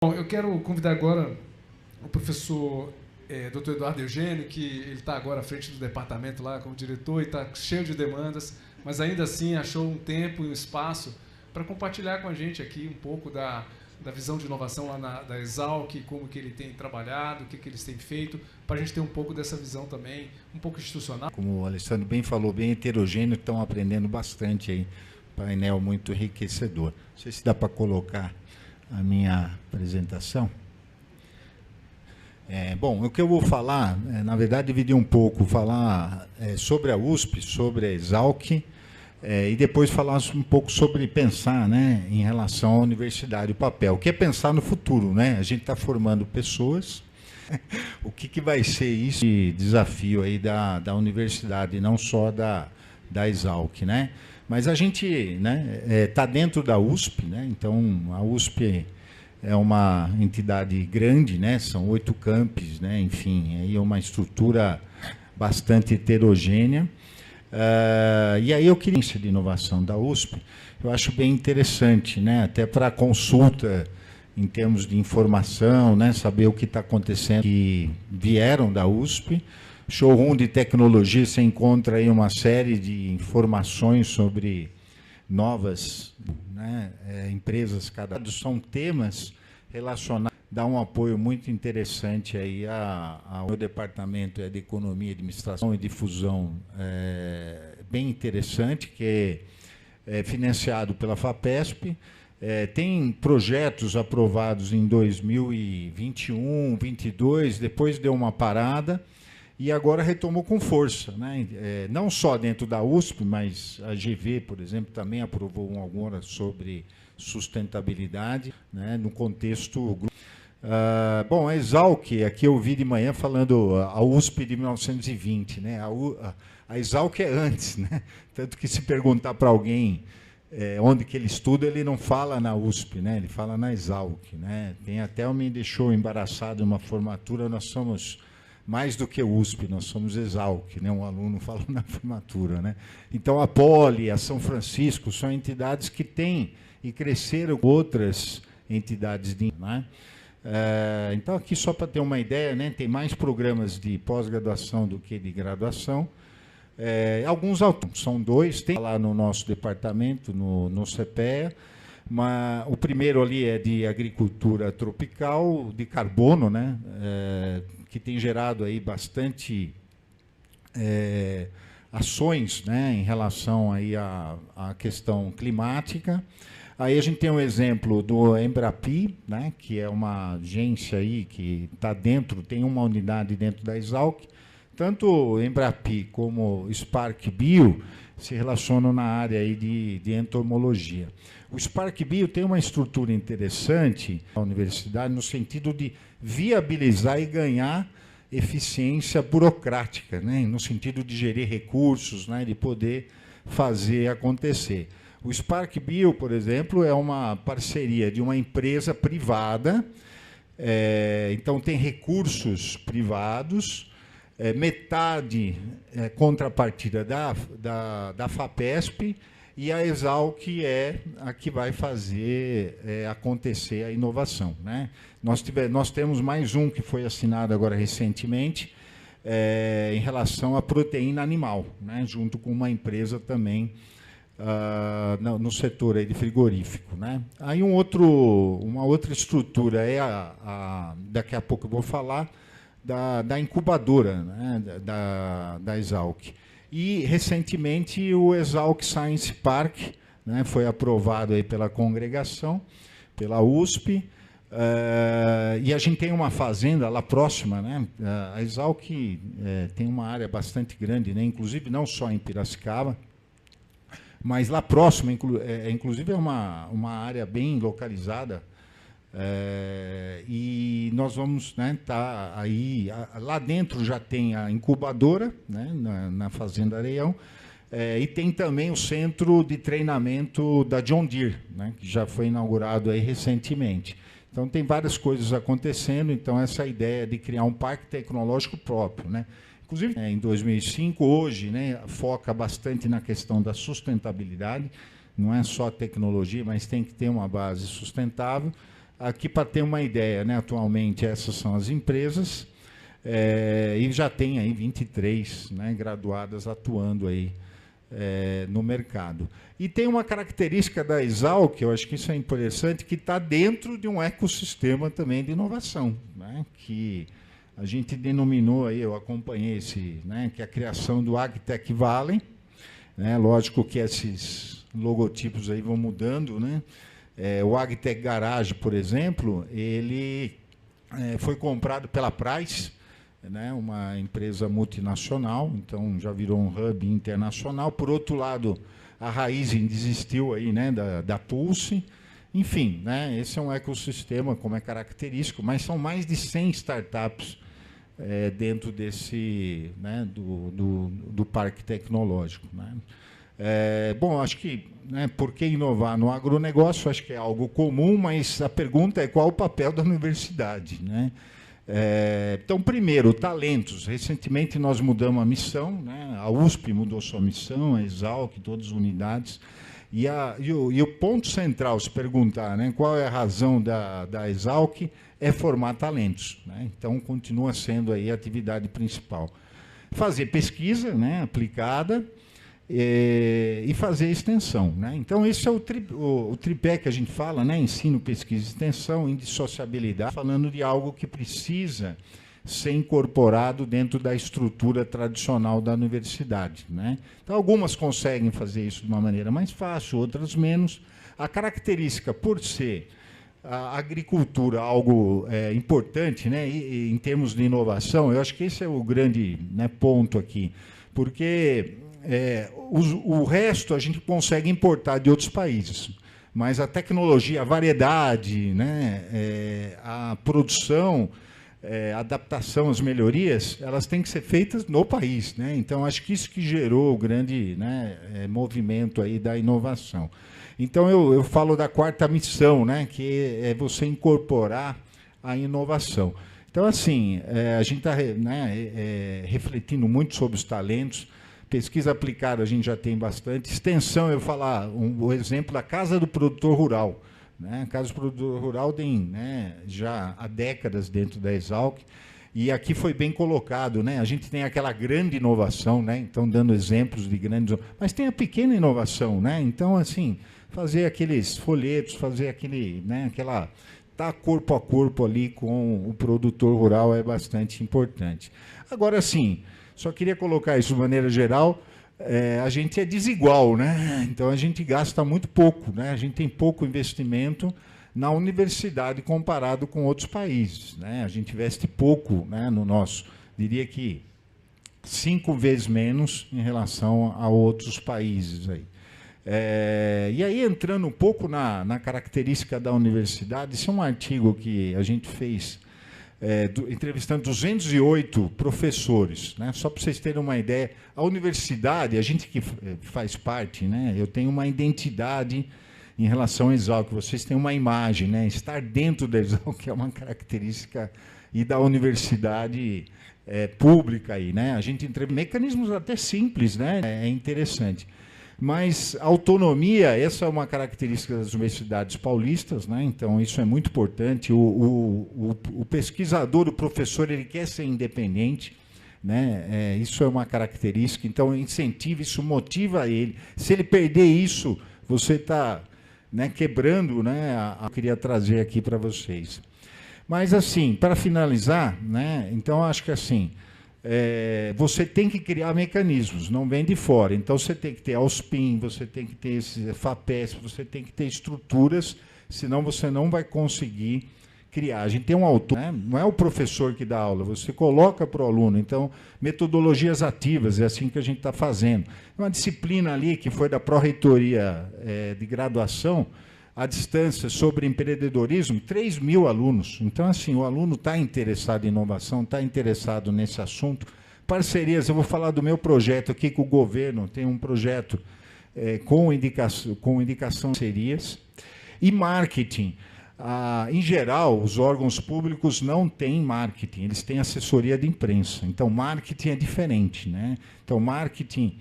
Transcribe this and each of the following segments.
Bom, eu quero convidar agora o professor Dr. Eduardo Eugênio, que ele está agora à frente do departamento lá como diretor e está cheio de demandas, mas ainda assim achou um tempo e um espaço para compartilhar com a gente aqui um pouco da visão de inovação lá da Exalc, como que ele tem trabalhado, o que eles têm feito, para a gente ter um pouco dessa visão também, um pouco institucional. Como o Alessandro bem falou, bem heterogêneo, estão aprendendo bastante aí, painel muito enriquecedor. Não sei se dá para colocar a minha apresentação. Bom, o que eu vou falar, na verdade, dividir um pouco, falar sobre a USP, sobre a Exalc, e depois falar um pouco sobre pensar, né, em relação à universidade, o papel. O que é pensar no futuro, né? A gente está formando pessoas. O que vai ser esse desafio aí da universidade, não só da Exalc, né? Mas a gente, né, está dentro da USP, né? Então a USP é uma entidade grande, né? São 8 campos, né? Enfim, aí é uma estrutura bastante heterogênea. E aí eu queria de inovação da USP, eu acho bem interessante, né? Até para consulta em termos de informação, né? Saber o que está acontecendo, que vieram da USP. Showroom de tecnologia, você encontra aí uma série de informações sobre novas, né, empresas, são temas relacionados, dá um apoio muito interessante aí ao meu departamento de Economia, Administração e Difusão, bem interessante, que é financiado pela FAPESP. Tem projetos aprovados em 2021, 2022, depois deu uma parada, e agora retomou com força, né? Não só dentro da USP, mas a GV, por exemplo, também aprovou alguma sobre sustentabilidade, né? No contexto... bom, a Exalc, aqui eu vi de manhã falando a USP de 1920, né? A Exalc é antes, né? Tanto que se perguntar para alguém onde que ele estuda, ele não fala na USP, né? Ele fala na Exalc, né? Tem até me deixou embaraçado uma formatura, nós somos... mais do que USP, nós somos Exalc, né? Um aluno falou na formatura, né? Então, a Poli, a São Francisco, são entidades que têm e cresceram outras entidades, né? Então, aqui, só para ter uma ideia, né? Tem mais programas de pós-graduação do que de graduação. Alguns são 2, tem lá no nosso departamento, no CPEA. O primeiro ali é de agricultura tropical, de carbono, né? Que tem gerado aí bastante ações, né, em relação aí à questão climática. Aí a gente tem um exemplo do Embrapi, né, que é uma agência aí que está dentro, tem uma unidade dentro da Exalc. Tanto o Embrapi como o Spark Bio se relacionam na área aí de entomologia. O Spark Bio tem uma estrutura interessante na universidade no sentido de viabilizar e ganhar eficiência burocrática, né? No sentido de gerir recursos, né? De poder fazer acontecer. O Spark Bio, por exemplo, é uma parceria de uma empresa privada, então tem recursos privados, metade contrapartida da FAPESP, e a Exalc é a que vai fazer acontecer a inovação, né? Nós temos mais um que foi assinado agora recentemente, em relação à proteína animal, né? Junto com uma empresa também no setor aí de frigorífico, né? Aí uma outra estrutura daqui a pouco eu vou falar, da incubadora, né? da Exalc. E, recentemente, o Exalc Science Park, né, foi aprovado aí pela congregação, pela USP, e a gente tem uma fazenda lá próxima, né? A Exalc tem uma área bastante grande, né? Inclusive não só em Piracicaba, mas lá próximo, inclusive é uma área bem localizada, e nós vamos, né, tá aí, lá dentro já tem a incubadora, né, na Fazenda Areião, e tem também o centro de treinamento da John Deere, né, que já foi inaugurado aí recentemente. Então tem várias coisas acontecendo, então essa ideia de criar um parque tecnológico próprio, né? Inclusive em 2005, hoje, né, foca bastante na questão da sustentabilidade, não é só tecnologia, mas tem que ter uma base sustentável. Aqui, para ter uma ideia, né, atualmente essas são as empresas, e já tem aí 23, né, graduadas atuando aí no mercado. E tem uma característica da Exalc, eu acho que isso é interessante, que está dentro de um ecossistema também de inovação, né, que a gente denominou aí, eu acompanhei né, que é a criação do AgTech Valley, né, lógico que esses logotipos aí vão mudando, né? O AgTech Garage, por exemplo, ele foi comprado pela Price, né, uma empresa multinacional, então já virou um hub internacional. Por outro lado, a Raizen desistiu aí, né, da Pulse. Enfim, né, esse é um ecossistema, como é característico, mas são mais de 100 startups dentro desse, né, do parque tecnológico, né? Bom, acho que, né, por que inovar no agronegócio? Acho que é algo comum, mas a pergunta é qual o papel da universidade, né? Então, primeiro, talentos. Recentemente nós mudamos a missão, né? A USP mudou sua missão, a Exalc, todas as unidades. E o ponto central, se perguntar, né, qual é a razão da Exalc, é formar talentos, né? Então, continua sendo aí a atividade principal. Fazer pesquisa, né, aplicada, e fazer extensão, né? Então, esse é o tripé que a gente fala, né? Ensino, pesquisa e extensão, indissociabilidade, falando de algo que precisa ser incorporado dentro da estrutura tradicional da universidade, né? Então, algumas conseguem fazer isso de uma maneira mais fácil, outras menos. A característica, por ser a agricultura algo importante, né, em termos de inovação, eu acho que esse é o grande, né, ponto aqui, porque o resto a gente consegue importar de outros países, mas a tecnologia, a variedade, né, a produção, a adaptação, as melhorias, elas têm que ser feitas no país, né? Então, acho que isso que gerou o grande, né, movimento aí da inovação. Então, eu falo da quarta missão, né, que é você incorporar a inovação. Então, assim, a gente está, né, refletindo muito sobre os talentos. Pesquisa aplicada a gente já tem bastante. Extensão, eu vou falar o exemplo da Casa do Produtor Rural, né? A Casa do Produtor Rural tem, né, já há décadas dentro da Exalc, e aqui foi bem colocado, né? A gente tem aquela grande inovação, né? Então, dando exemplos de grandes... Mas tem a pequena inovação, né? Então, assim, fazer aqueles folhetos, fazer aquele, né, aquela... Estar corpo a corpo ali com o produtor rural é bastante importante. Agora, sim, só queria colocar isso de maneira geral, a gente é desigual, né? Então, a gente gasta muito pouco, né? A gente tem pouco investimento na universidade comparado com outros países, né? A gente investe pouco, né, no nosso, diria que 5 vezes menos em relação a outros países aí. E aí, entrando um pouco na característica da universidade, esse é um artigo que a gente fez entrevistando 208 professores, né? Só para vocês terem uma ideia, a universidade, a gente que faz parte, né? Eu tenho uma identidade em relação à Exalc, vocês têm uma imagem, né? Estar dentro da Exalc é uma característica e da universidade pública aí, né? A gente entrevista mecanismos até simples, né? É interessante. Mas autonomia, essa é uma característica das universidades paulistas, né? Então isso é muito importante. O pesquisador, o professor, ele quer ser independente, né? Isso é uma característica. Então incentiva, isso motiva ele. Se ele perder isso, você está, né, quebrando, né? Eu queria trazer aqui para vocês. Mas assim, para finalizar, né? Então acho que assim. Você tem que criar mecanismos, não vem de fora. Então, você tem que ter AUSPIN, você tem que ter esse FAPESP, você tem que ter estruturas, senão você não vai conseguir criar. A gente tem um autor, né? Não é o professor que dá aula, você coloca para o aluno. Então, metodologias ativas, é assim que a gente está fazendo. Uma disciplina ali que foi da Pró-Reitoria de Graduação, à distância, sobre empreendedorismo, 3.000 alunos. Então, assim, o aluno está interessado em inovação, está interessado nesse assunto. Parcerias, eu vou falar do meu projeto aqui com o governo, tem um projeto com indicação de parcerias. E marketing. Em geral, os órgãos públicos não têm marketing, eles têm assessoria de imprensa. Então, marketing é diferente, né? Então, marketing...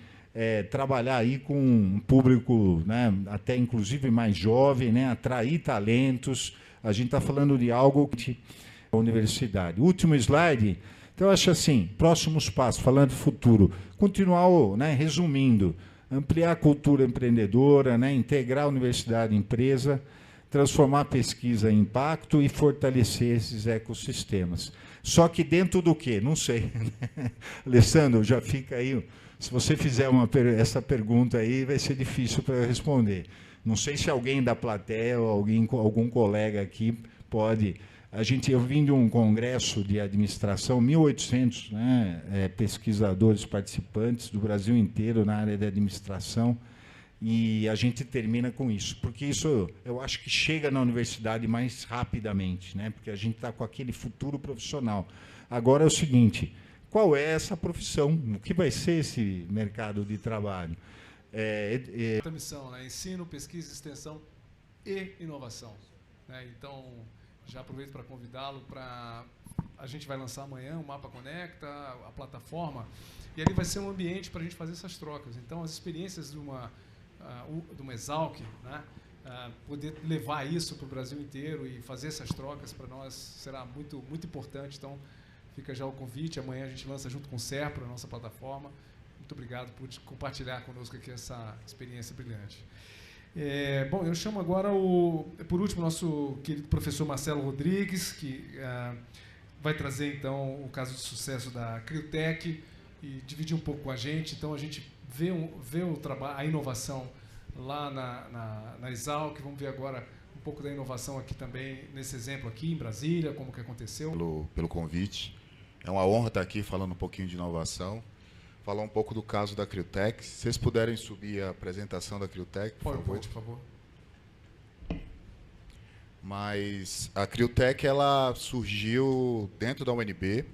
trabalhar aí com um público, né, até inclusive mais jovem, né, atrair talentos, A gente está falando de algo que a universidade. Último slide. Então, eu acho assim, próximos passos, falando de futuro, continuar, né, resumindo, ampliar a cultura empreendedora, né, integrar a universidade e empresa, transformar a pesquisa em impacto e fortalecer esses ecossistemas. Só que dentro do quê? Não sei. Alessandro, já fica aí. Se você fizer essa pergunta aí, vai ser difícil para eu responder. Não sei se alguém da plateia ou algum colega aqui pode. Eu vim de um congresso de administração, 1.800, né, pesquisadores participantes do Brasil inteiro na área de administração, e a gente termina com isso, porque isso eu acho que chega na universidade mais rapidamente, né, porque a gente está com aquele futuro profissional. Agora é o seguinte, qual é essa profissão? O que vai ser esse mercado de trabalho? A missão, né? Ensino, pesquisa, extensão e inovação. Né? Então, já aproveito para convidá-lo para... A gente vai lançar amanhã o Mapa Conecta, a plataforma, e ali vai ser um ambiente para a gente fazer essas trocas. Então, as experiências de uma Exalc, né? Poder levar isso para o Brasil inteiro e fazer essas trocas para nós será muito, muito importante. Então, fica já o convite. Amanhã a gente lança junto com o Serpro, a nossa plataforma. Muito obrigado por compartilhar conosco aqui essa experiência brilhante. Bom, eu chamo agora, por último, nosso querido professor Marcelo Rodrigues, que vai trazer, então, o caso de sucesso da Criotech e dividir um pouco com a gente. Então, a gente vê o trabalho, a inovação lá na Exalc. Vamos ver agora um pouco da inovação aqui também, nesse exemplo aqui, em Brasília, como que aconteceu. Pelo convite. É uma honra estar aqui falando um pouquinho de inovação. Falar um pouco do caso da Criotech. Se vocês puderem subir a apresentação da Criotech, por favor. Mas a Criotech, ela surgiu dentro da UNB,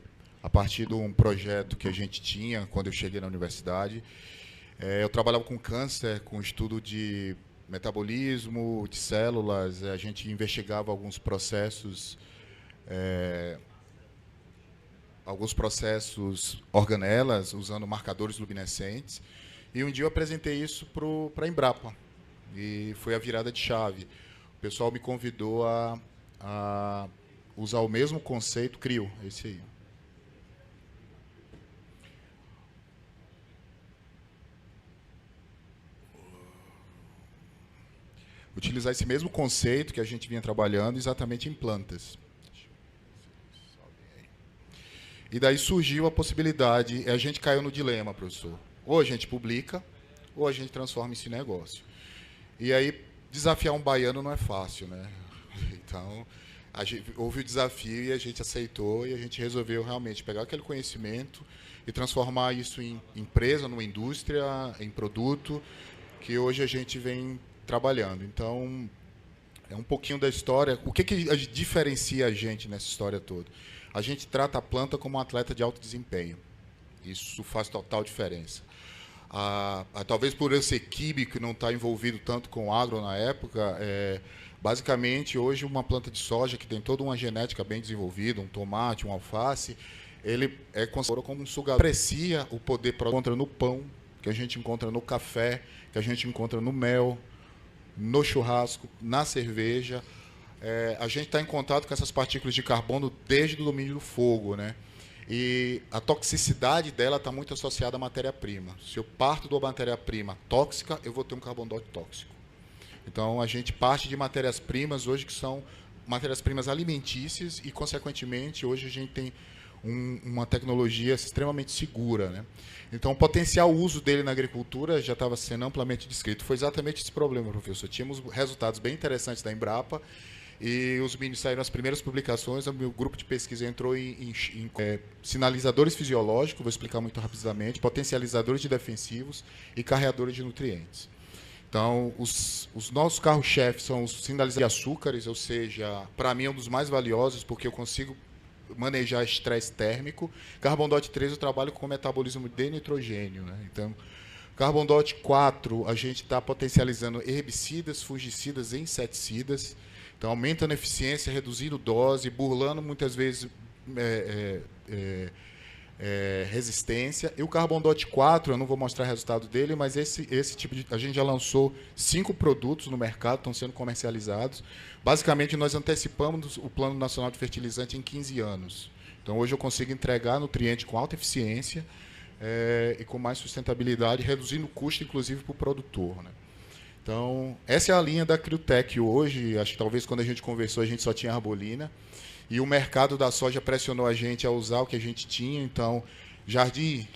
a partir de um projeto que a gente tinha quando eu cheguei na universidade. Eu trabalhava com câncer, com estudo de metabolismo, de células. A gente investigava alguns processos organelas, usando marcadores luminescentes. E um dia eu apresentei isso para a Embrapa. E foi a virada de chave. O pessoal me convidou a usar o mesmo conceito, CRIO, esse aí. Utilizar esse mesmo conceito que a gente vinha trabalhando exatamente em plantas. E daí surgiu a possibilidade, e a gente caiu no dilema, professor. Ou a gente publica, ou a gente transforma isso em negócio. E aí, desafiar um baiano não é fácil, né? Então, houve o desafio e a gente aceitou, e a gente resolveu realmente pegar aquele conhecimento e transformar isso em empresa, numa indústria, em produto, que hoje a gente vem trabalhando. Então, é um pouquinho da história. O que diferencia a gente nessa história toda? A gente trata a planta como um atleta de alto desempenho. Isso faz total diferença. Talvez por eu ser químico e não estar envolvido tanto com agro na época, basicamente, hoje, uma planta de soja que tem toda uma genética bem desenvolvida, um tomate, um alface, ele é considerado como um sugador. Aprecia o poder que encontra no pão, que a gente encontra no café, que a gente encontra no mel, no churrasco, na cerveja. A gente está em contato com essas partículas de carbono desde o domínio do fogo, né? E a toxicidade dela está muito associada à matéria-prima. Se eu parto de uma matéria-prima tóxica, eu vou ter um carbono tóxico. Então, a gente parte de matérias-primas hoje que são matérias-primas alimentícias e, consequentemente, hoje a gente tem uma tecnologia extremamente segura, né? Então, o potencial uso dele na agricultura já estava sendo amplamente descrito. Foi exatamente esse problema, professor. Tínhamos resultados bem interessantes da Embrapa, e os meninos saíram as primeiras publicações. O meu grupo de pesquisa entrou em sinalizadores fisiológicos, vou explicar muito rapidamente, potencializadores de defensivos e carreadores de nutrientes. Então, os nossos carros-chefes são os sinalizadores de açúcares, ou seja, para mim é um dos mais valiosos, porque eu consigo manejar estresse térmico. Carbon-DOT 3 eu trabalho com metabolismo de nitrogênio, né? Então, Carbon-DOT 4 a gente está potencializando herbicidas, fungicidas e inseticidas. Então, aumentando a eficiência, reduzindo dose, burlando muitas vezes resistência. E o Carbondot 4, eu não vou mostrar o resultado dele, mas esse tipo de... A gente já lançou 5 produtos no mercado, estão sendo comercializados. Basicamente, nós antecipamos o Plano Nacional de Fertilizante em 15 anos. Então, hoje eu consigo entregar nutriente com alta eficiência e com mais sustentabilidade, reduzindo o custo, inclusive, para o produtor, né? Então, essa é a linha da Criotech hoje. Acho que talvez quando a gente conversou, a gente só tinha arbolina. E o mercado da soja pressionou a gente a usar o que a gente tinha. Então, Jardim,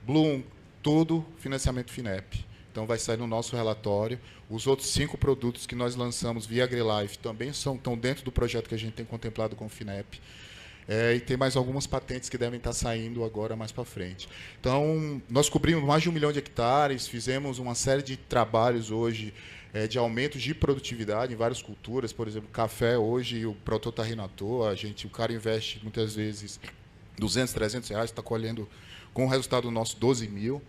Bloom, tudo financiamento FINEP. Então, vai sair no nosso relatório. Os outros 5 produtos que nós lançamos via AgriLife também estão dentro do projeto que a gente tem contemplado com o FINEP. E tem mais algumas patentes que devem estar saindo agora mais para frente. Então, nós cobrimos mais de 1 milhão de hectares, fizemos uma série de trabalhos hoje de aumentos de produtividade em várias culturas. Por exemplo, café hoje, o produtor está rindo à toa, o cara investe muitas vezes 200, 300 reais, está colhendo com o resultado nosso 12 mil.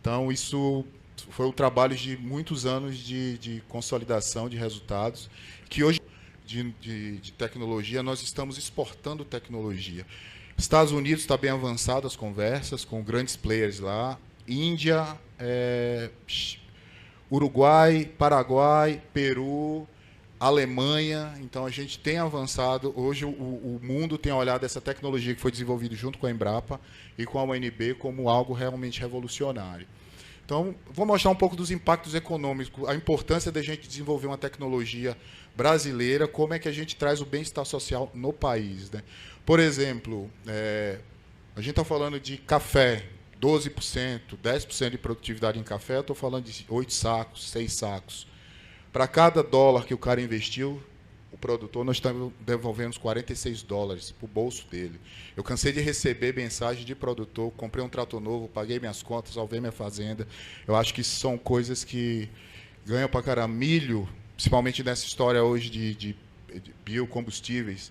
Então, isso foi o trabalho de muitos anos de consolidação de resultados, que hoje... De tecnologia, nós estamos exportando tecnologia. Estados Unidos está bem avançado as conversas com grandes players lá. Índia, Uruguai, Paraguai, Peru, Alemanha. Então, a gente tem avançado. Hoje, o mundo tem olhado essa tecnologia que foi desenvolvida junto com a Embrapa e com a UNB como algo realmente revolucionário. Então, vou mostrar um pouco dos impactos econômicos, a importância da gente desenvolver uma tecnologia brasileira, como é que a gente traz o bem-estar social no país, né? Por exemplo, a gente está falando de café, 12%, 10% de produtividade em café, eu estou falando de 8 sacos, 6 sacos. Para cada dólar que o cara investiu, o produtor, nós estamos devolvendo uns $46 para o bolso dele. Eu cansei de receber mensagem de produtor, comprei um trator novo, paguei minhas contas, salvei minha fazenda. Eu acho que isso são coisas que ganham para caramba. Milho, principalmente nessa história hoje de biocombustíveis.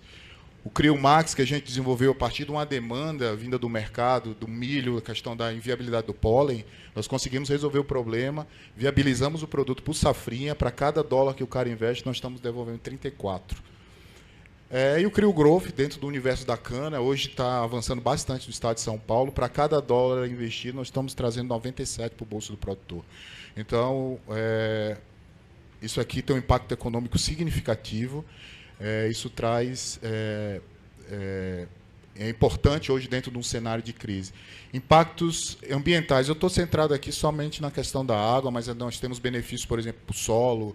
O CrioMax, que a gente desenvolveu a partir de uma demanda vinda do mercado, do milho, a questão da inviabilidade do pólen, nós conseguimos resolver o problema, viabilizamos o produto por safrinha, para cada dólar que o cara investe, nós estamos devolvendo 34. E o CrioGrowth, dentro do universo da cana, hoje está avançando bastante no estado de São Paulo, para cada dólar investido, nós estamos trazendo 97 para o bolso do produtor. Então, isso aqui tem um impacto econômico significativo. Isso traz... é importante hoje dentro de um cenário de crise. Impactos ambientais. Eu estou centrado aqui somente na questão da água, mas nós temos benefícios, por exemplo, para o solo.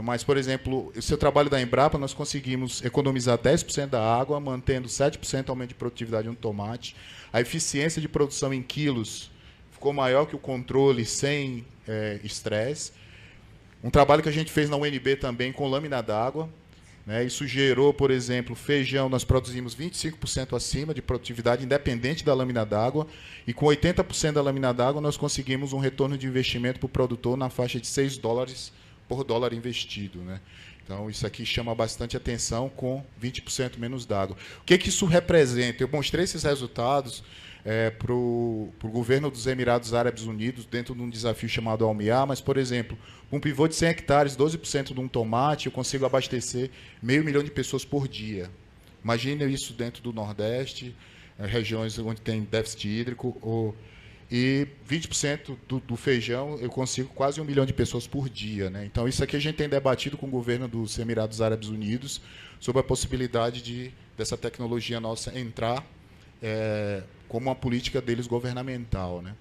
Mas, por exemplo, o seu trabalho da Embrapa, nós conseguimos economizar 10% da água, mantendo 7% aumento de produtividade no tomate. A eficiência de produção em quilos ficou maior que o controle sem estresse. Um trabalho que a gente fez na UNB também com lâmina d'água. Isso gerou, por exemplo, feijão, nós produzimos 25% acima de produtividade, independente da lâmina d'água, e com 80% da lâmina d'água nós conseguimos um retorno de investimento para o produtor na faixa de $6 por dólar investido, né? Então, isso aqui chama bastante atenção, com 20% menos d'água. O que isso representa? Eu mostrei esses resultados para o governo dos Emirados Árabes Unidos, dentro de um desafio chamado Almiar, mas, por exemplo, um pivô de 100 hectares, 12% de um tomate, eu consigo abastecer 500 mil de pessoas por dia. Imagine isso dentro do Nordeste, regiões onde tem déficit hídrico, e 20% do feijão, eu consigo quase 1 milhão de pessoas por dia, né? Então, isso aqui a gente tem debatido com o governo dos Emirados Árabes Unidos sobre a possibilidade dessa tecnologia nossa entrar como uma política deles governamental, né?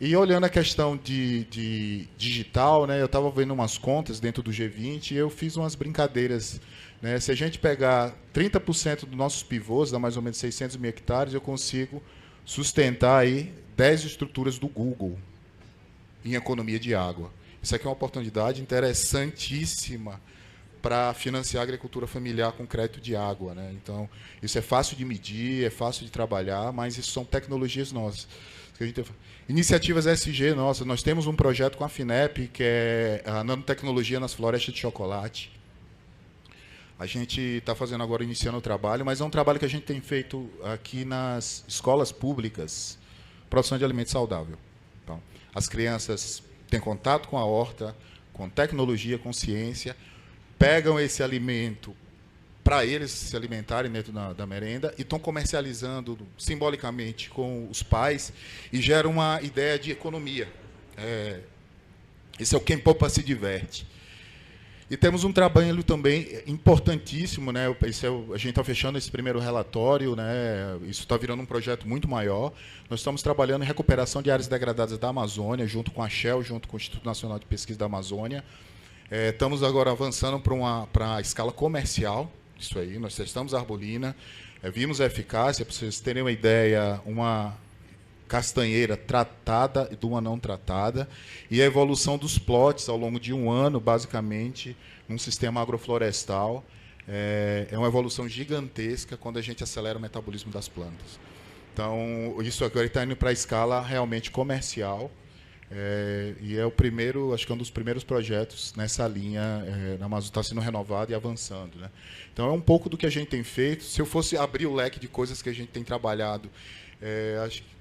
E olhando a questão de digital, né, eu estava vendo umas contas dentro do G20 e eu fiz umas brincadeiras, né? Se a gente pegar 30% dos nossos pivôs, dá mais ou menos 600 mil hectares, eu consigo sustentar aí 10 estruturas do Google em economia de água. Isso aqui é uma oportunidade interessantíssima para financiar a agricultura familiar com crédito de água, né? Então, isso é fácil de medir, é fácil de trabalhar, mas isso são tecnologias nossas. Iniciativas SG, nossa, nós temos um projeto com a FINEP, que é a nanotecnologia nas florestas de chocolate. A gente está fazendo agora, iniciando o trabalho, mas é um trabalho que a gente tem feito aqui nas escolas públicas, produção de alimento saudável. Então, as crianças têm contato com a horta, com tecnologia, com ciência, pegam esse alimento para eles se alimentarem dentro da merenda, e estão comercializando simbolicamente com os pais, e gera uma ideia de economia. Esse é o Quem Poupa Se Diverte. E temos um trabalho também importantíssimo, né? A gente está fechando esse primeiro relatório, né? Isso está virando um projeto muito maior. Nós estamos trabalhando em recuperação de áreas degradadas da Amazônia, junto com a Shell, junto com o Instituto Nacional de Pesquisa da Amazônia. Estamos agora avançando para a escala comercial, isso aí, nós testamos a arbolina, vimos a eficácia, para vocês terem uma ideia, uma castanheira tratada e de uma não tratada, e a evolução dos plots ao longo de um ano, basicamente, num sistema agroflorestal, é uma evolução gigantesca quando a gente acelera o metabolismo das plantas. Então, isso agora está indo para a escala realmente comercial, e é o primeiro, acho que é um dos primeiros projetos nessa linha, na Amazônia está sendo renovado e avançando, né? Então, é um pouco do que a gente tem feito. Se eu fosse abrir o leque de coisas que a gente tem trabalhado, acho que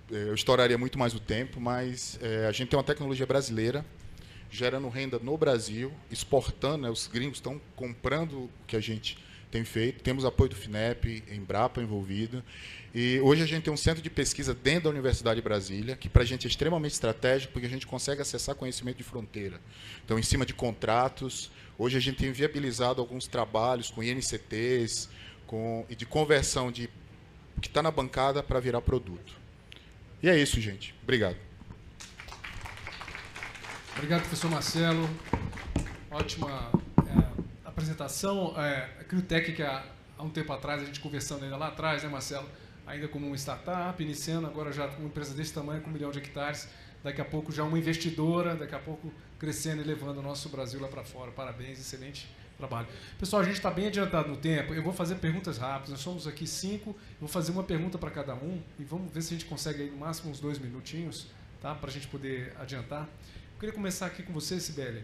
eu estouraria muito mais o tempo, mas a gente tem uma tecnologia brasileira, gerando renda no Brasil, exportando, né, os gringos estão comprando o que a gente tem feito, temos apoio do FINEP, Embrapa envolvido, e hoje a gente tem um centro de pesquisa dentro da Universidade de Brasília, que para a gente é extremamente estratégico, porque a gente consegue acessar conhecimento de fronteira. Então, em cima de contratos, hoje a gente tem viabilizado alguns trabalhos com INCTs, e de conversão de o que está na bancada para virar produto. E é isso, gente. Obrigado. Obrigado, professor Marcelo. Ótima apresentação. A Criotech, que há um tempo atrás, a gente conversando ainda lá atrás, né, Marcelo? Ainda como uma startup, iniciando, agora já com uma empresa desse tamanho, com 1 milhão de hectares. Daqui a pouco já uma investidora, daqui a pouco crescendo e levando o nosso Brasil lá para fora. Parabéns, excelente trabalho. Pessoal, a gente está bem adiantado no tempo. Eu vou fazer perguntas rápidas. Nós somos aqui 5. Vou fazer uma pergunta para cada um e vamos ver se a gente consegue aí no máximo uns 2 minutinhos, tá? Para a gente poder adiantar. Eu queria começar aqui com você, Sibeli.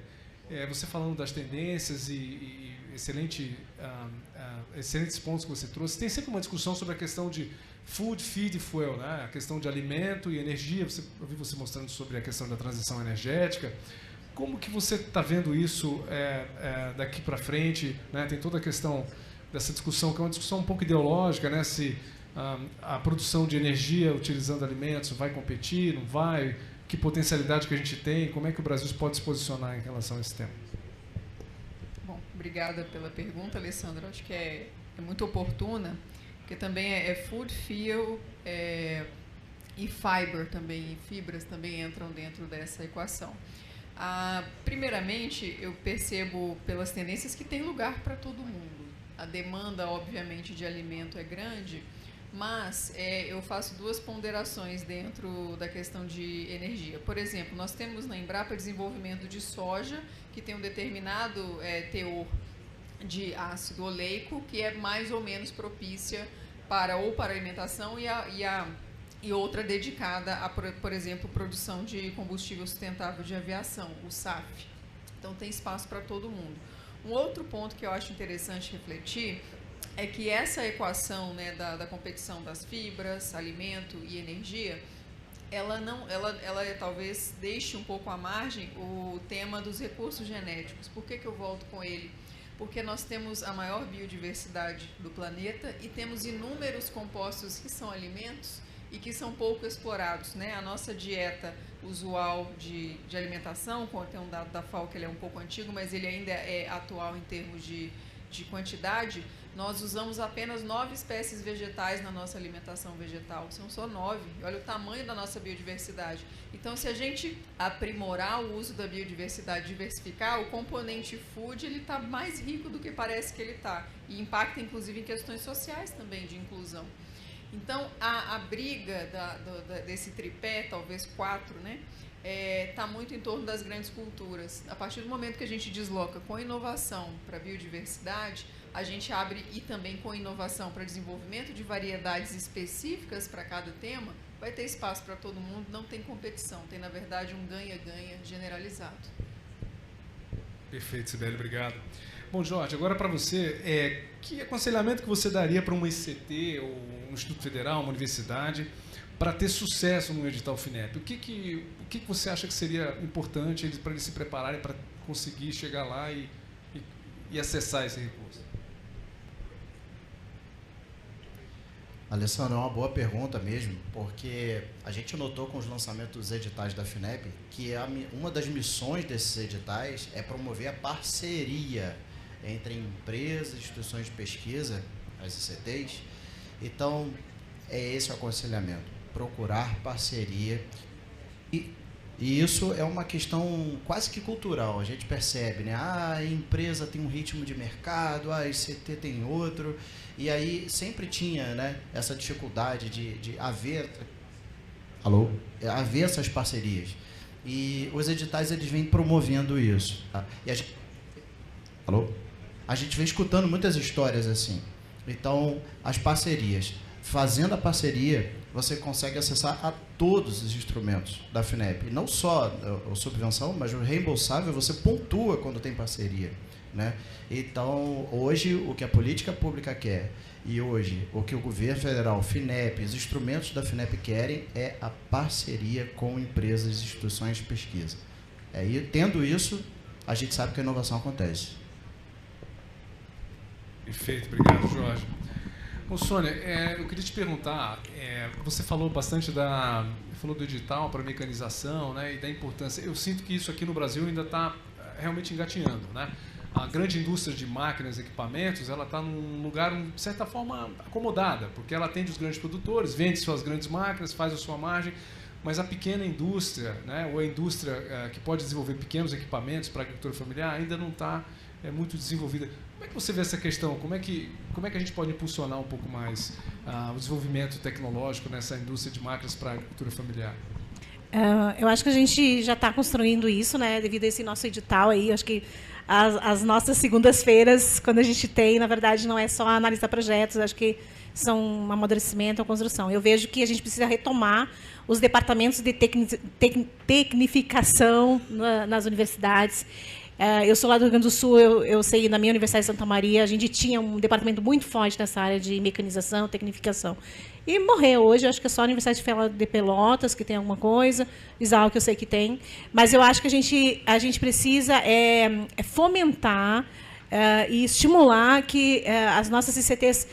Você falando das tendências e excelentes pontos que você trouxe. Tem sempre uma discussão sobre a questão de food, feed e fuel, né? A questão de alimento e energia. Eu vi você mostrando sobre a questão da transição energética. Como que você está vendo isso daqui para frente, né? Tem toda a questão dessa discussão, que é uma discussão um pouco ideológica, né? Se a produção de energia utilizando alimentos vai competir, não vai, que potencialidade que a gente tem, como é que o Brasil pode se posicionar em relação a esse tema? Bom, obrigada pela pergunta, Alessandra. Acho que é muito oportuna, porque também é food, fuel e fiber também, e fibras também entram dentro dessa equação. Primeiramente, eu percebo pelas tendências que tem lugar para todo mundo. A demanda, obviamente, de alimento é grande, mas eu faço 2 ponderações dentro da questão de energia. Por exemplo, nós temos na Embrapa desenvolvimento de soja, que tem um determinado teor de ácido oleico, que é mais ou menos propícia para alimentação e outra dedicada a, por exemplo, produção de combustível sustentável de aviação, o SAF. Então, tem espaço para todo mundo. Um outro ponto que eu acho interessante refletir é que essa equação, né, da competição das fibras, alimento e energia, ela talvez deixe um pouco à margem o tema dos recursos genéticos. Por que eu volto com ele? Porque nós temos a maior biodiversidade do planeta e temos inúmeros compostos que são alimentos e que são pouco explorados, né? A nossa dieta usual de alimentação, tem um dado da FAO que ele é um pouco antigo, mas ele ainda é atual em termos de quantidade. Nós usamos apenas 9 espécies vegetais na nossa alimentação vegetal. São só 9. Olha o tamanho da nossa biodiversidade. Então, se a gente aprimorar o uso da biodiversidade, diversificar, o componente food ele está mais rico do que parece que ele está. E impacta, inclusive, em questões sociais também, de inclusão. Então, a briga desse tripé, talvez 4, né, está muito em torno das grandes culturas. A partir do momento que a gente desloca com inovação para a biodiversidade, a gente abre, e também com inovação para desenvolvimento de variedades específicas para cada tema, vai ter espaço para todo mundo, não tem competição, tem, na verdade, um ganha-ganha generalizado. Perfeito, Sibeli, obrigado. Bom, Jorge, agora para você, que aconselhamento que você daria para uma ICT, ou um Instituto Federal, uma universidade, para ter sucesso no edital FINEP? O que você acha que seria importante para eles se prepararem para conseguir chegar lá e acessar esse recurso? Alessandro, é uma boa pergunta mesmo, porque a gente notou com os lançamentos dos editais da FINEP que uma das missões desses editais é promover a parceria entre empresas, instituições de pesquisa, as ICTs. Então, é esse o aconselhamento, procurar parceria. E isso é uma questão quase que cultural, a gente percebe, né? A empresa tem um ritmo de mercado, a ICT tem outro, e aí sempre tinha, né, essa dificuldade de haver essas parcerias. E os editais, eles vêm promovendo isso. Tá? E a gente vem escutando muitas histórias assim. Então, as parcerias. Fazendo a parceria, você consegue acessar a todos os instrumentos da FINEP. Não só a subvenção, mas o reembolsável você pontua quando tem parceria, né? Então, hoje, o que a política pública quer e hoje o que o governo federal, FINEP, os instrumentos da FINEP querem é a parceria com empresas e instituições de pesquisa. E tendo isso, a gente sabe que a inovação acontece. Perfeito, obrigado, Jorge. Ô, Sônia, eu queria te perguntar, você falou bastante falou do edital para mecanização, né, e da importância. Eu sinto que isso aqui no Brasil ainda está realmente engatinhando, né? A grande indústria de máquinas e equipamentos, ela está num lugar, de certa forma, acomodada, porque ela atende os grandes produtores, vende suas grandes máquinas, faz a sua margem, mas a pequena indústria, né, ou a indústria que pode desenvolver pequenos equipamentos para a agricultura familiar, ainda não está muito desenvolvida. Como é que você vê essa questão? Como é que a gente pode impulsionar um pouco mais o desenvolvimento tecnológico nessa indústria de máquinas para a agricultura familiar? Eu acho que a gente já está construindo isso, né, devido a esse nosso edital aí. Acho que as nossas segundas-feiras, quando a gente tem, na verdade, não é só analisar projetos, acho que são um amadurecimento, uma construção. Eu vejo que a gente precisa retomar os departamentos de tecnificação nas universidades. Eu sou lá do Rio Grande do Sul, eu sei, na minha Universidade de Santa Maria, a gente tinha um departamento muito forte nessa área de mecanização, tecnificação. E morreu hoje, acho que é só a Universidade de Pelotas que tem alguma coisa, Exalc eu sei que tem, mas eu acho que a gente precisa fomentar e estimular que as nossas ICTs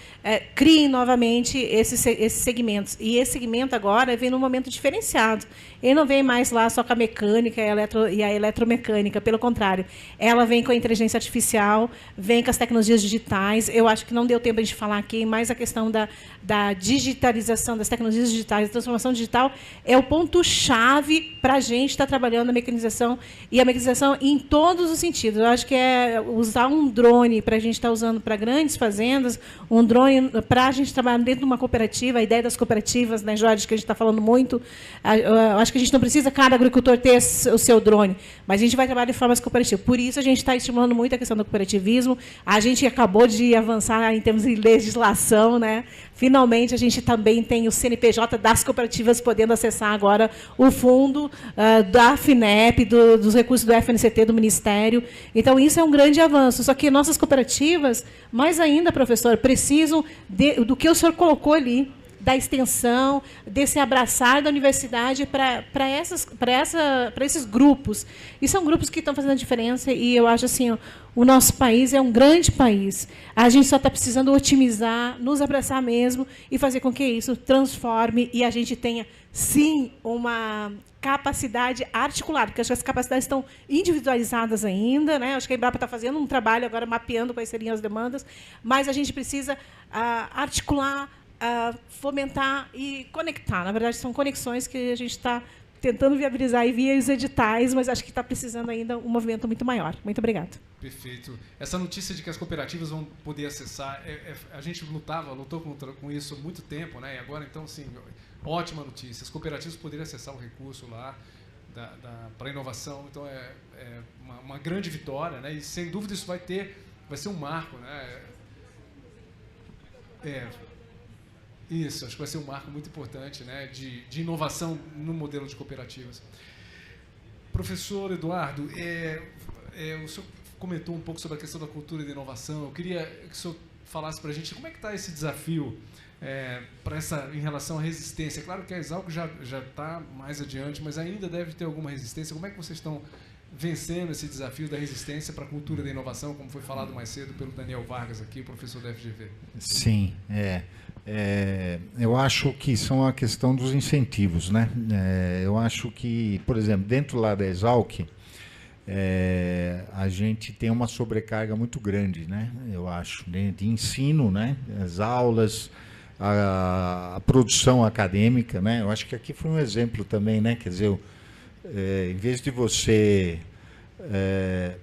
criem novamente esses segmentos. E esse segmento agora vem num momento diferenciado. Ele não vem mais lá só com a mecânica e a eletromecânica, pelo contrário. Ela vem com a inteligência artificial, vem com as tecnologias digitais. Eu acho que não deu tempo a gente falar aqui, mas a questão da digitalização, das tecnologias digitais, da transformação digital, é o ponto-chave para a gente estar trabalhando a mecanização, e a mecanização em todos os sentidos. Eu acho que é usar um drone para a gente estar usando para grandes fazendas, um drone para a gente trabalhar dentro de uma cooperativa, a ideia das cooperativas, né, Jorge, que a gente está falando muito. Eu acho que a gente não precisa cada agricultor ter o seu drone, mas a gente vai trabalhar de forma cooperativa. Por isso, a gente está estimulando muito a questão do cooperativismo. A gente acabou de avançar em termos de legislação, né? Finalmente, a gente também tem o CNPJ das cooperativas podendo acessar agora o fundo da FINEP, dos recursos do FNCT, do Ministério. Então, isso é um grande avanço. Só que nossas cooperativas, mais ainda, professor, precisam do que o senhor colocou ali, da extensão, desse abraçar da universidade para esses grupos. E são grupos que estão fazendo a diferença, e eu acho assim, o nosso país é um grande país. A gente só está precisando otimizar, nos abraçar mesmo e fazer com que isso transforme e a gente tenha, sim, uma capacidade articulada, porque acho que as capacidades estão individualizadas ainda, né? Acho que a Embrapa está fazendo um trabalho agora mapeando quais seriam as demandas, mas a gente precisa articular, fomentar e conectar. Na verdade, são conexões que a gente está tentando viabilizar e via os editais, mas acho que está precisando ainda um movimento muito maior. Muito obrigada. Perfeito. Essa notícia de que as cooperativas vão poder acessar, a gente lutou com isso há muito tempo, né? E agora, então, assim, ótima notícia. As cooperativas poderiam acessar o recurso lá para a inovação, então é uma grande vitória, né? E sem dúvida isso vai ser um marco, né? Isso, acho que vai ser um marco muito importante, né, de inovação no modelo de cooperativas. Professor Eduardo, o senhor comentou um pouco sobre a questão da cultura de inovação. Eu queria que o senhor falasse para a gente como é que está esse desafio em relação à resistência. Claro que a Exalc já está mais adiante, mas ainda deve ter alguma resistência. Como é que vocês estão vencendo esse desafio da resistência para a cultura da inovação, como foi falado mais cedo pelo Daniel Vargas aqui, o professor da FGV? Sim, Eu acho que são a questão dos incentivos, né? Eu acho que, por exemplo, dentro lá da Exalc, a gente tem uma sobrecarga muito grande, né? Eu acho, de ensino, né? As aulas, a produção acadêmica, né? Eu acho que aqui foi um exemplo também, né? Quer dizer, em vez de você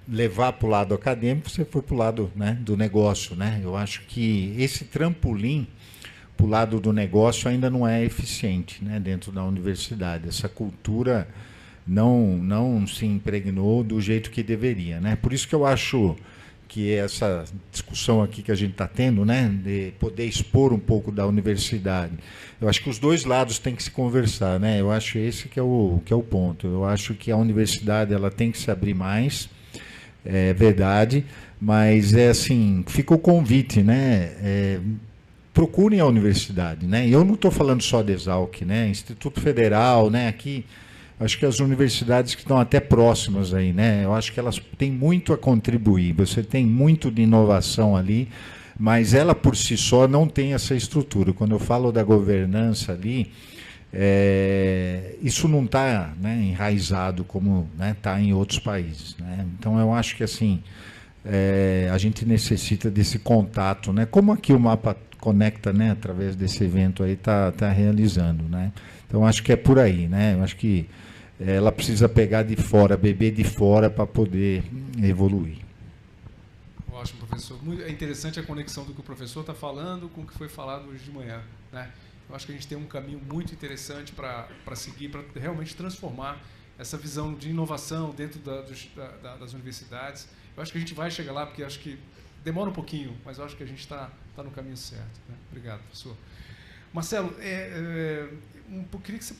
levar para o lado acadêmico, você foi para o lado, né, do negócio, né? Eu acho que esse trampolim para o lado do negócio ainda não é eficiente, né, dentro da universidade. Essa cultura não se impregnou do jeito que deveria, né? Por isso que eu acho que essa discussão aqui que a gente está tendo, né, de poder expor um pouco da universidade, eu acho que os dois lados têm que se conversar, né? Eu acho esse que é o ponto. Eu acho que a universidade ela tem que se abrir mais, é verdade, mas assim, fica o convite, né? Procurem a universidade, né? Eu não estou falando só de Exalc, né? Instituto Federal, né? Aqui, acho que as universidades que estão até próximas aí, né? Eu acho que elas têm muito a contribuir. Você tem muito de inovação ali, mas ela por si só não tem essa estrutura. Quando eu falo da governança ali, isso não está, né, enraizado como está em outros países, né? Então eu acho que assim a gente necessita desse contato, né? Como aqui o Mapa Conecta, né, através desse evento aí tá realizando, né? Então acho que é por aí, né? Eu acho que ela precisa pegar de fora, beber de fora para poder evoluir. Ótimo, professor. É interessante a conexão do que o professor está falando com o que foi falado hoje de manhã, né? Eu acho que a gente tem um caminho muito interessante para seguir, para realmente transformar essa visão de inovação dentro das universidades. Eu acho que a gente vai chegar lá, porque acho que demora um pouquinho, mas eu acho que a gente está no caminho certo, né? Obrigado, professor. Marcelo, queria que você